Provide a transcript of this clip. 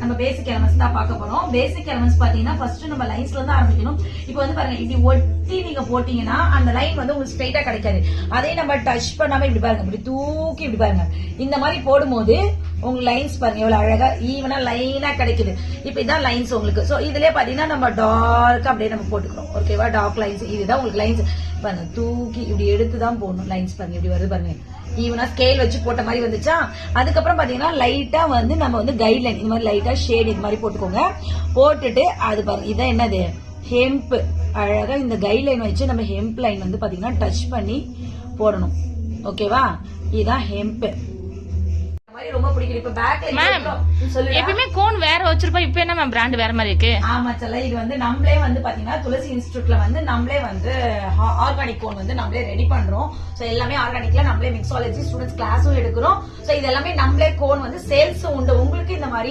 நம்ம பேசிக் எலமெண்ட்ஸ் தான் பார்க்க போறோம். பேசிக் எலமெண்ட்ஸ் பாத்தீங்கன்னா ஃபர்ஸ்ட் நம்ம லைன்ஸ்ல இருந்து ஆரம்பிக்கணும். இப்போ வந்து பாருங்க, இப்படி ஒட்டி நீங்க போட்டீங்கன்னா அந்த லைன் வந்து உங்களுக்கு ஸ்ட்ரைட்டா கிடைக்காது. அதே நம்ம டச் பண்ணாம இப்படி பாருங்க, இப்படி தூக்கி இப்படி பாருங்க, இந்த மாதிரி போடும்போது உங்களுக்கு லைன்ஸ் பாருங்க எவ்வளவு அழகா ஈவனா லைனா கிடைக்குது. இப்ப இதான் லைன்ஸ் உங்களுக்கு. சோ இதுலயே பாத்தீங்கன்னா நம்ம டார்க்கா அப்படியே நம்ம போட்டுக்கிறோம். ஓகேவா, டார்க் லைன்ஸ் இதுதான் உங்களுக்கு லைன்ஸ். பாருங்க, தூக்கி இப்படி எடுத்துதான் போடணும். லைன்ஸ் பாருங்க இப்படி வருது பாருங்க, ஈவனா ஸ்கேல் வச்சு போட்ட மாதிரி வந்துச்சா. அதுக்கப்புறம் பாத்தீங்கன்னா லைட்டா வந்து நம்ம வந்து கைட்லைன் இந்த மாதிரி லைட்டா ஷேட் இது மாதிரி போட்டுக்கோங்க. போட்டுட்டு அது பாருங்க, இதான் என்னது ஹெம்ப். அழகா இந்த கைட்லைன் வச்சு நம்ம ஹெம்ப் லைன் வந்து பாத்தீங்கன்னா டச் பண்ணி போடணும். ஓகேவா, இதுதான் ஹெம்ப். ரொம்ப பிடிக்கும். இப்ப பேக்ல எப்பவுமே கோன் வேற வச்சிருப்பா, இப்ப என்ன மேம் பிராண்ட் வேற மாதிரி இருக்கு? ஆமா சொல்ல, இது வந்து நம்மளே வந்து பாத்தீங்கன்னா துளசி இன்ஸ்டிடியூட்ல வந்து நம்மளே வந்து ஆர்கானிக் கோன் வந்து நம்மளே ரெடி பண்றோம். சோ எல்லாமே ஆர்கானிக்ல நம்மளே மிக்ஸாலஜி ஸ்டூடெண்ட்ஸ் கிளாஸும் எடுக்கிறோம். சோ இது எல்லாமே நம்மளே கோன் வந்து சேல்ஸும் உண்டு. உங்களுக்கு இந்த மாதிரி